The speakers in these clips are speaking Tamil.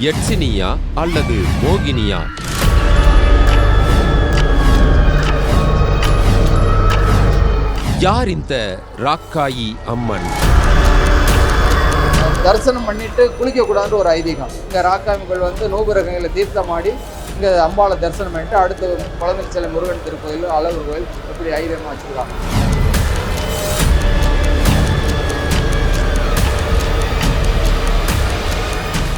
யட்சினியா அல்லது மோகினியா? யார் இந்த ராக்காயி அம்மன்? தரிசனம் பண்ணிட்டு குளிக்க கூடாதுன்னு ஒரு ஐதீகம். இங்க ராக்காமிகள் நூபுரகங்களை தீர்த்தமாடி இங்க அம்பாளை தரிசனம் பண்ணிட்டு அடுத்து குழந்தை முருகன் திருக்கோயில், அழகர் கோயில் இப்படி ஐதீகமா வச்சிருக்காங்க.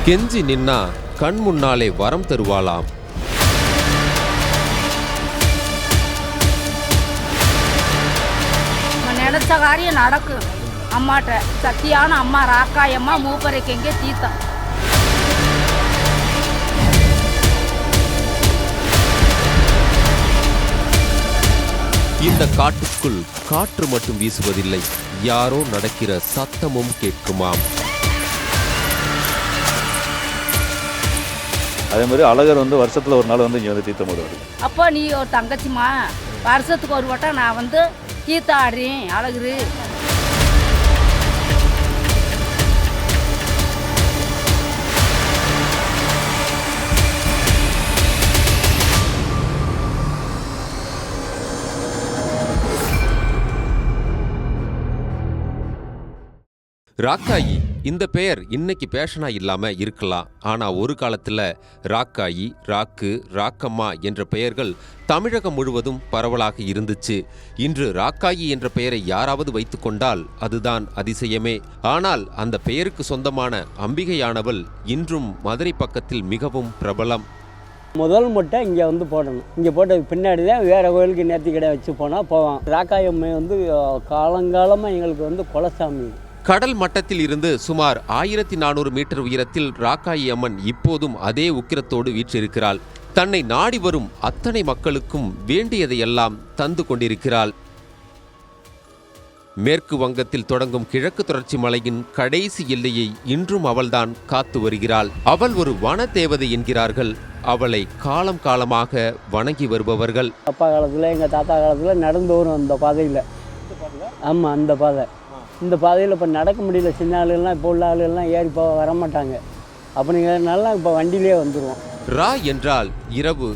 கெஞ்சி நின்னா கண் முன்னாலே வரம் தருவாளாம். நினைச்ச காரியம் நடக்கும். அம்மாட்ட சத்தியான அம்மா ராக்காயம்மா மூப்பரைக்கு எங்கே தீர்த்தம். இந்த காட்டுக்குள் காற்று மட்டும் வீசுவதில்லை, யாரோ நடக்கிற சத்தமும் கேட்குமாம். அதே மாதிரி அழகர் வருஷத்துல ஒரு நாள் இங்க தீர்த்தம் போடுவார். அப்போ நீ ஒரு தங்கச்சிமா, வருஷத்துக்கு ஒரு வட்டம் நான் தீர்த்தம் ஆடுறேன் அழகரு. ராக்காயி இந்த பெயர் இன்னைக்கு பேஷனா இல்லாம இருக்கலாம். ஆனா ஒரு காலத்துல ராக்காயி, ராக்கு, ராக்கம்மா என்ற பெயர்கள் தமிழகம் முழுவதும் பரவலாக இருந்துச்சு. இன்று ராக்காயி என்ற பெயரை யாராவது வைத்துக் கொண்டால் அதுதான் அதிசயமே. ஆனால் அந்த பெயருக்கு சொந்தமான அம்பிகையானவள் இன்றும் மதுரை பக்கத்தில் மிகவும் பிரபலம். முதல் முட்டை இங்கே போடணும். இங்கே போட்டதுக்கு பின்னாடி தான் வேறு கோயிலுக்கு நேர்த்தி கடை வச்சு போனால் போவான். ராக்காயம்மை காலங்காலமாக எங்களுக்கு குலசாமி. கடல் மட்டத்தில் இருந்து சுமார் 1400 மீட்டர் உயரத்தில் ராக்காயி அம்மன் இப்போதும் அதே உக்கிரத்தோடு வீற்றிருக்கிறாள். தன்னை நாடி வரும் அத்தனை மக்களுக்கும் வேண்டியதையெல்லாம் தந்து கொண்டிருக்கிறாள். மேற்கு வங்கத்தில் தொடங்கும் கிழக்கு தொடர்ச்சி மலையின் கடைசி எல்லையை இன்றும் அவள்தான் காத்து வருகிறாள். அவள் ஒரு வன தேவதை என்கிறார்கள். அவளை காலம் காலமாக வணங்கி வருபவர்கள். அப்பா காலத்தில் எங்கள் தாத்தா காலத்தில் நடந்து வரும் அந்த பாதையில். ஆமாம், அந்த பாதை. இந்த பாதையில் இப்போ நடக்க முடியல. சின்ன ஆளுகள்லாம் இப்போ உள்ள ஆளுகள்லாம் ஏறி போக வரமாட்டாங்க. அப்படிங்கிறதுனால இப்போ வண்டியிலே வந்துடுவோம். ரா என்றால் இரவு,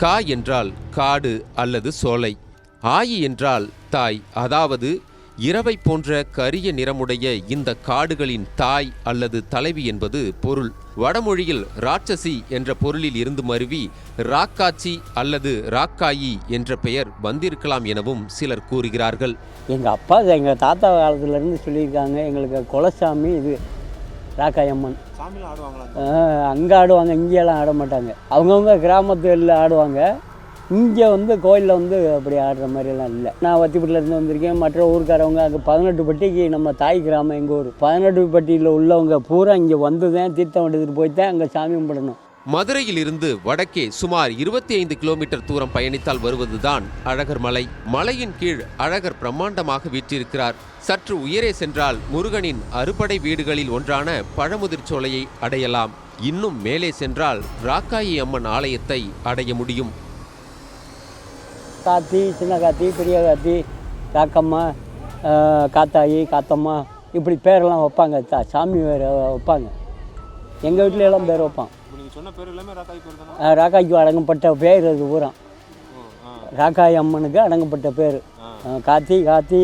கா என்றால் காடு அல்லது சோலை, ஆயி என்றால் தாய், அதாவது இரவை போன்ற கரிய நிறமுடைய இந்த காடுகளின் தாய் அல்லது தலைவி என்பது பொருள். வடமொழியில் ராட்சசி என்ற பொருளில் இருந்து மருவி ராக்காச்சி அல்லது ராக்காயி என்ற பெயர் வந்திருக்கலாம் எனவும் சிலர் கூறுகிறார்கள். எங்கள் அப்பா எங்கள் தாத்தா காலத்துலேருந்து சொல்லியிருக்காங்க, எங்களுக்கு குலசாமி இது ராக்காயம்மன். அங்கே ஆடுவாங்க, இங்கேயெல்லாம் ஆட மாட்டாங்க. அவங்கவுங்க கிராமத்தில் ஆடுவாங்க. இங்கே கோயிலில் அப்படி ஆடுற மாதிரிலாம் இல்லை. நான் வத்திப்பட்டிலேருந்து வந்திருக்கேன். மற்ற ஊருக்காரவங்க அங்கே 18 பட்டிக்கு நம்ம தாய் கிராமம் எங்கள் ஊர் 18 பட்டியில் உள்ளவங்க பூரா இங்கே தான் தீர்த்தம் எடுத்துகிட்டு போய் தான் அங்கே சாமி கும்பிடணும். மதுரையில் இருந்து வடக்கே சுமார் 25 கிலோமீட்டர் தூரம் பயணித்தால் வருவதுதான் அழகர் மலை. மலையின் கீழ் அழகர் பிரம்மாண்டமாக வீற்றிருக்கிறார். சற்று உயரே சென்றால் முருகனின் அறுபடை வீடுகளில் ஒன்றான பழமுதிர் சோலையை அடையலாம். இன்னும் மேலே சென்றால் ராக்காயி அம்மன் ஆலயத்தை அடைய முடியும். காத்தி, சின்ன காத்தி, பெரிய காத்தி, காக்கம்மா, காத்தாயி, காத்தம்மா இப்படி பேரெல்லாம் வைப்பாங்க. சாமி வேறு வைப்பாங்க. எங்கள் வீட்டில எல்லாம் பேர் வைப்பான். ராக்காய்க்கு அடங்கப்பட்ட பேர் அது பூரா. ராக்காயி அம்மனுக்கு அடங்கப்பட்ட பேர். காத்தி, காத்தி,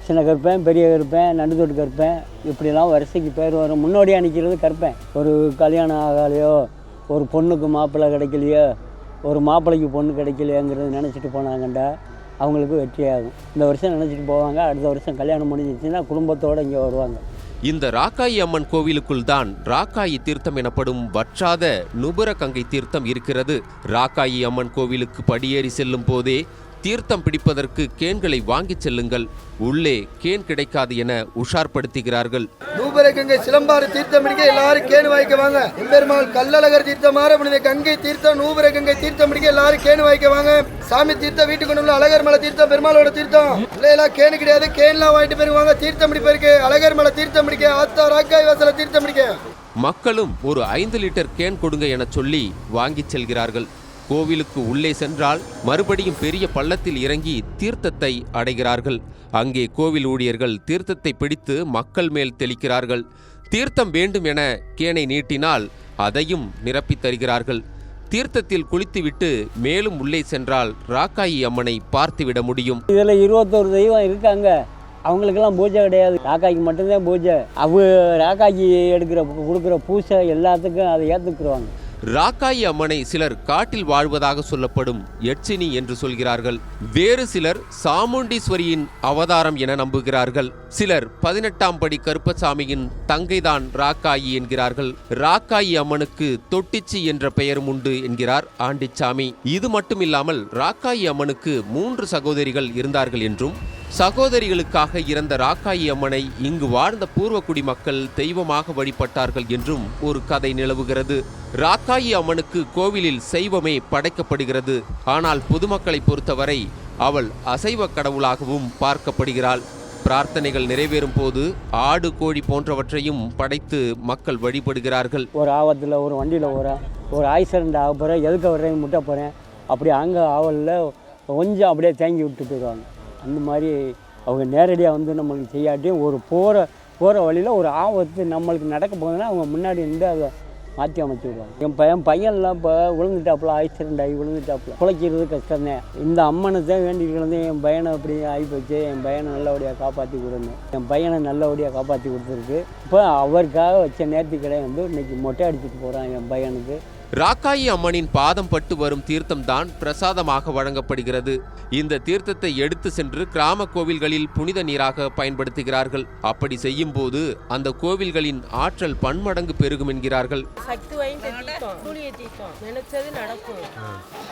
சின்ன கருப்பேன், பெரிய கருப்பேன், நடுத்தொட்டு கருப்பேன், இப்படிலாம் வரிசைக்கு பேர் வரும். முன்னோடியாக நிற்கிறது கருப்பேன். ஒரு கல்யாணம் ஆகலையோ, ஒரு பொண்ணுக்கு மாப்பிள்ளை கிடைக்கலையோ, ஒரு மாப்பிள்ளைக்கு பொண்ணு கிடைக்கலையாங்கிறது நினச்சிட்டு போனாங்கண்டா அவங்களுக்கு வெற்றியாகும். இந்த வருஷம் நினச்சிட்டு போவாங்க. அடுத்த வருஷம் கல்யாணம் முடிஞ்சிச்சுன்னா குடும்பத்தோடு இங்கே வருவாங்க. இந்த ராக்காயி அம்மன் கோவிலுக்குள் தான் ராக்காயி தீர்த்தம் எனப்படும் வற்றாத நுபுர கங்கை தீர்த்தம் இருக்கிறது. ராக்காயி அம்மன் கோவிலுக்கு படியேறி செல்லும் போதே தீர்த்தம் பிடிப்பதற்கு கேன்களை வாங்கிச் செல்லுங்கள், உள்ளே கேன் கிடைக்காது என உஷார்படுத்துகிறார்கள். நூபுரகங்கை சிலம்பாறு தீர்த்தம் பிடிக்க எல்லாரும் கேன் வாங்கிக்குவாங்க. எம்பெருமாள் கள்ளழகர் தீர்த்தமாற புனித கங்கை தீர்த்தம், நூபுரகங்கை தீர்த்தம் பிடிக்க எல்லாரும் கேன் வாங்கிக்குவாங்க. சாமி தீர்த்தம் வீட்டுக்கு கொண்டு அழகர் மலை தீர்த்தம், பெருமாளோட தீர்த்தம் எல்லாம் கேனு கிடையாது. கேன்லாம் வாங்கிட்டு போயிருவாங்க. தீர்த்தம் பிடிப்பதற்கு அழகர் மலை தீர்த்தம் பிடிக்க, ஆத்தா ராக்காய் வாசல தீர்த்தம் பிடிக்க. மக்களும் ஒரு 5 லிட்டர் கேன் கொடுங்க என சொல்லி வாங்கிச் செல்கிறார்கள். கோவிலுக்கு உள்ளே சென்றால் மறுபடியும் பெரிய பள்ளத்தில் இறங்கி தீர்த்தத்தை அடைகிறார்கள். அங்கே கோவில் ஊழியர்கள் தீர்த்தத்தை பிடித்து மக்கள் மேல் தெளிக்கிறார்கள். தீர்த்தம் வேண்டும் என கேனை நீட்டினால் அதையும் நிரப்பித் தருகிறார்கள். தீர்த்தத்தில் குளித்துவிட்டு மேலும் உள்ளே சென்றால் ராக்காயி அம்மனை பார்த்துவிட முடியும். இதில் 21 தெய்வம் இருக்காங்க. அவங்களுக்கெல்லாம் பூஜை கிடையாது, ராக்காய்க்கு மட்டும்தான் பூஜை. ராக்காய்க்கு கொடுக்குற பூசை எல்லாத்துக்கும் அதை ஏற்றுக்குருவாங்க. ராக்காயி அம்மனை சிலர் காட்டில் வாழ்வதாக சொல்லப்படும் யட்சினி என்று சொல்கிறார்கள். வேறு சிலர் சாமுண்டீஸ்வரியின் அவதாரம் என நம்புகிறார்கள். சிலர் 18ஆம் படி கருப்பசாமியின் தங்கைதான் ராக்காயி என்கிறார்கள். ராக்காயி அம்மனுக்கு தொட்டிச்சி என்ற பெயரும் உண்டு என்கிறார் ஆண்டிச்சாமி. இது மட்டுமில்லாமல் ராக்காயி அம்மனுக்கு 3 சகோதரிகள் இருந்தார்கள் என்றும், சகோதரிகளுக்காக இறந்த ராக்காயி அம்மனை இங்கு வாழ்ந்த பூர்வக்குடி மக்கள் தெய்வமாக வழிபட்டார்கள் என்றும் ஒரு கதை நிலவுகிறது. ராக்காயி அம்மனுக்கு கோவிலில் சைவமே படைக்கப்படுகிறது. ஆனால் பொதுமக்களை பொறுத்தவரை அவள் அசைவ கடவுளாகவும் பார்க்கப்படுகிறாள். பிரார்த்தனைகள் நிறைவேறும் போது ஆடு கோழி போன்றவற்றையும் படைத்து மக்கள் வழிபடுகிறார்கள். ஒரு ஆபத்தில் ஒரு வண்டியில் ஒரு ஆக்சிடென்ட் ஆக போகிறேன், எதுக்க வர்றேன் முட்ட போகிறேன், அப்படி அங்கே ஆவலில் கொஞ்சம் அப்படியே தேங்கி விட்டு போயிடுவாங்க. அந்த மாதிரி அவங்க நேரடியாக வந்து நம்மளுக்கு செய்யாட்டியும் ஒரு போகிற வழியில் ஒரு ஆபத்து நம்மளுக்கு நடக்க போகுதுன்னா அவங்க முன்னாடி நின்று அதை மாற்றி அமைச்சு விடுவாங்க. என் பையன்லாம் இப்போ விழுந்துட்டாப்புல, ஆக்சிடென்ட் ஆகி விழுந்துட்டாப்புல, பிழைக்கிறது கஷ்டம்தான். இந்த அம்மனை தான் வேண்டிட்டு என் பையனை அப்படி ஆகிப்போச்சு, என் பையனை நல்லபடியாக காப்பாற்றி கொடுங்க. என் பையனை நல்லபடியாக காப்பாற்றி கொடுத்துருக்கு. இப்போ அவருக்காக வச்ச நேர்த்திக்கடை வந்து இன்னைக்கு மொட்டை அடிச்சுட்டு போகிறான் என் பையனுக்கு. ராக்காயி அம்மனின் பாதம் பட்டு வரும் தீர்த்தம் தான் பிரசாதமாக வழங்கப்படுகிறது. இந்த தீர்த்தத்தை எடுத்து சென்று கிராம கோவில்களில் புனித நீராக பயன்படுத்துகிறார்கள். அப்படி செய்யும் போது அந்த கோவில்களின் ஆற்றல் பன்மடங்கு பெருகும் என்கிறார்கள். சக்தி வாய்ந்த தீர்த்தம், சூழிய தீர்த்தம், நினைச்சது நடக்கும்.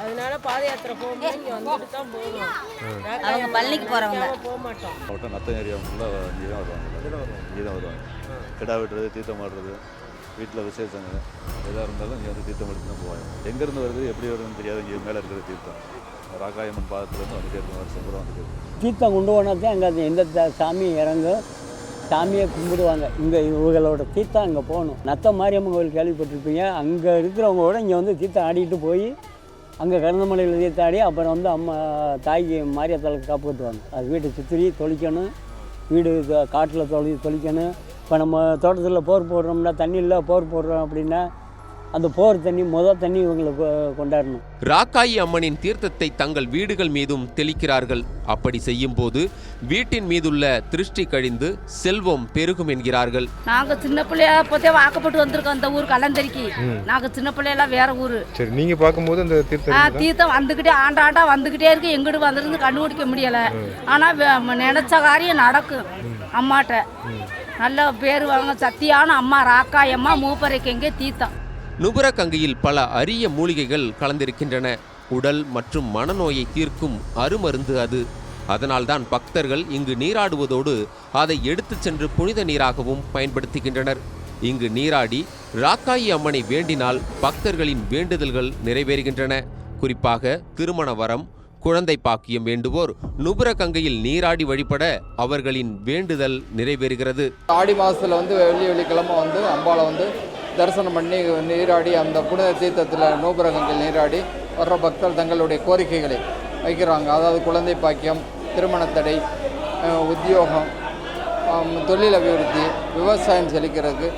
அதனால பாத யாத்திரை போகும்போது இங்கே வந்துட்டு தான் போகணும். அவங்க பள்ளிக்கு போகிறவங்க போக மாட்டோம். அவட்ட நத்த ஏரியா ஃபுல்லாக இங்கே தான் வருவாங்க. கிடா வெட்டுறது, தீர்த்தம் ஆடுறது, வீட்டில் விசேஷங்க எதாக இருந்தாலும் இங்கே வந்து தீர்த்தம் எடுத்து தான் போவாங்க. எங்கேருந்து வருது எப்படி வருதுன்னு தெரியாது. இங்கே மேலே இருக்கிற தீர்த்தம் ராக்காயி அம்மன் பாதத்துலேருந்து வந்துட்டு இருக்கும், வருஷம் பூரா வந்துட்டு தீர்த்தம் கொண்டு போனால் தான் அங்கே எந்த சாமி இறங்கும், சாமியை கும்பிடுவாங்க. இங்கே இவங்களோட தீர்த்தம் அங்கே போகணும். நத்த மாரியம்மன் கோவில் கேள்விப்பட்டிருப்பீங்க. அங்கே இருக்கிறவங்களோட இங்கே வந்து தீர்த்தம் ஆடிட்டு போய் அங்கே கருந்தமலையில் தீர்த்தம் ஆடி அப்புறம் வந்து அம்மா தாய்க்கு மாரியத்தாளுக்கு காப்பு கட்டுவாங்க. அது வீட்டை சுற்றி தொளிக்கணும், வீடு காட்டில் தொளிக்கணும். இப்போ நம்ம தோட்டத்தில் போர் போடுறோம்னா தண்ணி இல்லை, போர் போடுறோம் அப்படின்னா அந்த போர் தண்ணி தண்ணி இவங்களுக்கு கொண்டாடணும். ராக்காயி அம்மனின் தீர்த்தத்தை தங்கள் வீடுகள் மீதும் தெளிக்கிறார்கள். அப்படி செய்யும் போது வீட்டின் மீதுள்ள திருஷ்டி கழிந்து செல்வம் பெருகும் என்கிறார்கள். நாங்கள் சின்ன பிள்ளையா போதே வாக்கப்பட்டு வந்திருக்கோம் அந்த ஊருக்கு கலந்தரிக்கி. நாங்கள் சின்ன பிள்ளையெல்லாம் வேற ஊர். சரி, நீங்கள் பார்க்கும்போது அந்த தீர்த்தம் வந்துக்கிட்டே ஆண்டாண்டா வந்துக்கிட்டே இருக்கு. எங்கிட்டு வந்துருந்து கண்டுபிடிக்க முடியலை. ஆனால் நினைச்ச காரியம் நடக்கும். அம்மாட்ட நல்ல பேர் வாங்க. சத்தியான அம்மா ராக்காயி அம்மா மூப்பரைக்கெங்கே தீர்த்தம். நுபுரகங்கையில் பல அரிய மூலிகைகள் கலந்திருக்கின்றன. உடல் மற்றும் மனநோயை தீர்க்கும் அருமருந்து அது. அதனால்தான் பக்தர்கள் இங்கு நீராடுவதோடு அதை எடுத்துச் சென்று புனித நீராகவும் பயன்படுத்துகின்றனர். இங்கு நீராடி ராக்காயி அம்மனை வேண்டினால் பக்தர்களின் வேண்டுதல்கள் நிறைவேறுகின்றன. குறிப்பாக திருமண வரம், குழந்தை பாக்கியம் வேண்டுவோர் நுபுரகங்கையில் நீராடி வழிபட அவர்களின் வேண்டுதல் நிறைவேறுகிறது. ஆடி மாதத்தில் வந்து வெள்ளிக்கிழமை வந்து அம்பாளை வந்து தரிசனம் பண்ணி நீராடி அந்த புனித தீர்த்தத்தில் நூபுரகங்கையில் நீராடி வர்ற பக்தர்கள் தங்களுடைய கோரிக்கைகளை வைக்கிறாங்க. அதாவது குழந்தை பாக்கியம், திருமணத்தடை, உத்தியோகம், தொழில் அபிவிருத்தி, விவசாயம் செழிக்கிறதுக்கு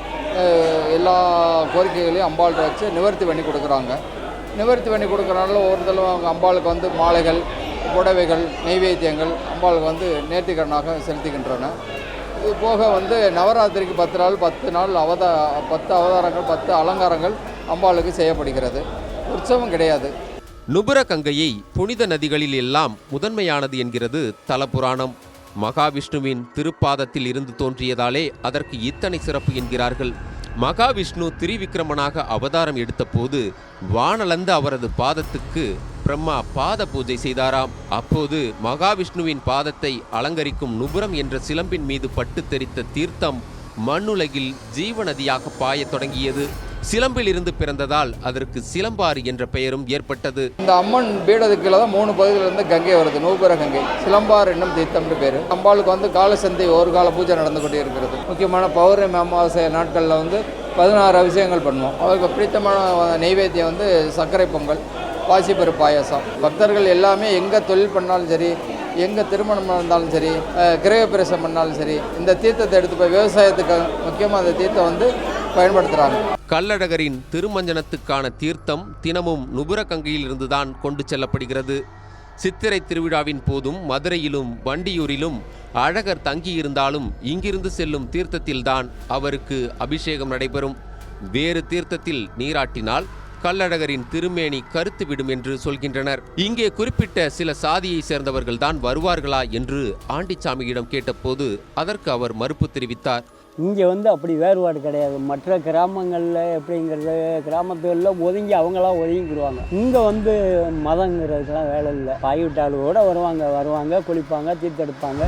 எல்லா கோரிக்கைகளையும் அம்பாள்கிட்ட வச்சு நிவர்த்தி பண்ணி கொடுக்குறாங்க. நிவர்த்தி பண்ணி கொடுக்குறனால ஒரு தடவை அவங்க அம்பாளுக்கு வந்து மாலைகள், புடவைகள், நெய்வேத்தியங்கள் அம்பாளுக்கு வந்து நேர்த்திக்கடனாக செலுத்துகின்றன. இது போக வந்து நவராத்திரிக்கு 10 நாள் 10 அவதாரங்கள் 10 அலங்காரங்கள் அம்பாளுக்கு செய்யப்படுகிறது. உற்சவம் கிடையாது. நுபுரகங்கையை புனித நதிகளில் எல்லாம் முதன்மையானது என்கிறது தலபுராணம். மகாவிஷ்ணுவின் திருப்பாதத்தில் இருந்து தோன்றியதாலே அதற்கு இத்தனை சிறப்பு என்கிறார்கள். மகாவிஷ்ணு திரிவிக்ரமனாக அவதாரம் எடுத்த போது வானளந்த அவரது பாதத்துக்கு பிரம்மா பாத பூஜை செய்தாராம். அப்போது மகாவிஷ்ணுவின் பாதத்தை அலங்கரிக்கும் நுபுரம் என்ற சிலம்பின் மீது பட்டு தெரித்த தீர்த்தம் மண்ணுலகில் ஜீவநதியாக பாயத் தொடங்கியது. சிலம்பில் இருந்து பிறந்ததால் அதற்கு சிலம்பாறு என்ற பெயரும் ஏற்பட்டது. இந்த அம்மன் பீடத்துக்குள்ள தான் 3 பகுதியிலிருந்து கங்கை வருது. நூபுரகங்கை, சிலம்பாறு என்னும் தீர்த்தம்னு பேர். அம்பாளுக்கு வந்து காலசந்தை ஒரு கால பூஜை நடந்து கொண்டே இருக்கிறது. முக்கியமான பௌர்ணமி அமாவாசை நாட்களில் வந்து 16 அபிஷேகங்கள் பண்ணுவோம். அவருக்கு பிடித்தமான நெய்வேத்தியம் வந்து சர்க்கரை பொங்கல், பாசிப்பருப்பு பாயாசம். பக்தர்கள் எல்லாமே எங்கே தொழில் பண்ணாலும் சரி, எங்கே திருமணம் இருந்தாலும் சரி, கிரகப்பிரவேசம் பண்ணாலும் சரி, இந்த தீர்த்தத்தை எடுத்து போய் விவசாயத்துக்கு முக்கியமாக அந்த தீர்த்தம் வந்து பயன்படுத்துகிறாங்க. கள்ளழகரின் திருமஞ்சனத்துக்கான தீர்த்தம் தினமும் நுபுரகங்கையிலிருந்துதான் கொண்டு செல்லப்படுகிறது. சித்திரை திருவிழாவின் போதும் மதுரையிலும் வண்டியூரிலும் அழகர் தங்கியிருந்தாலும் இங்கிருந்து செல்லும் தீர்த்தத்தில்தான் அவருக்கு அபிஷேகம் நடைபெறும். வேறு தீர்த்தத்தில் நீராட்டினால் கள்ளழகரின் திருமேனி கருத்து விடும் என்று சொல்கின்றனர். இங்கே குறிப்பிட்ட சில சாதியை சேர்ந்தவர்கள்தான் வருவார்களா என்று ஆண்டிச்சாமியிடம் கேட்டபோது அதற்கு அவர் மறுப்பு தெரிவித்தார். இங்கே அப்படி வேறுபாடு கிடையாது. மற்ற கிராமங்களில் எப்படிங்கிறது, கிராமத்துகளில் ஒதுங்கி அவங்களாம் ஒதுங்கிடுவாங்க. இங்கே மதங்கிறதுக்கெல்லாம் வேலை இல்லை. பாய் விட்டாளோடு வருவாங்க, குளிப்பாங்க, தீர்த்தெடுப்பாங்க.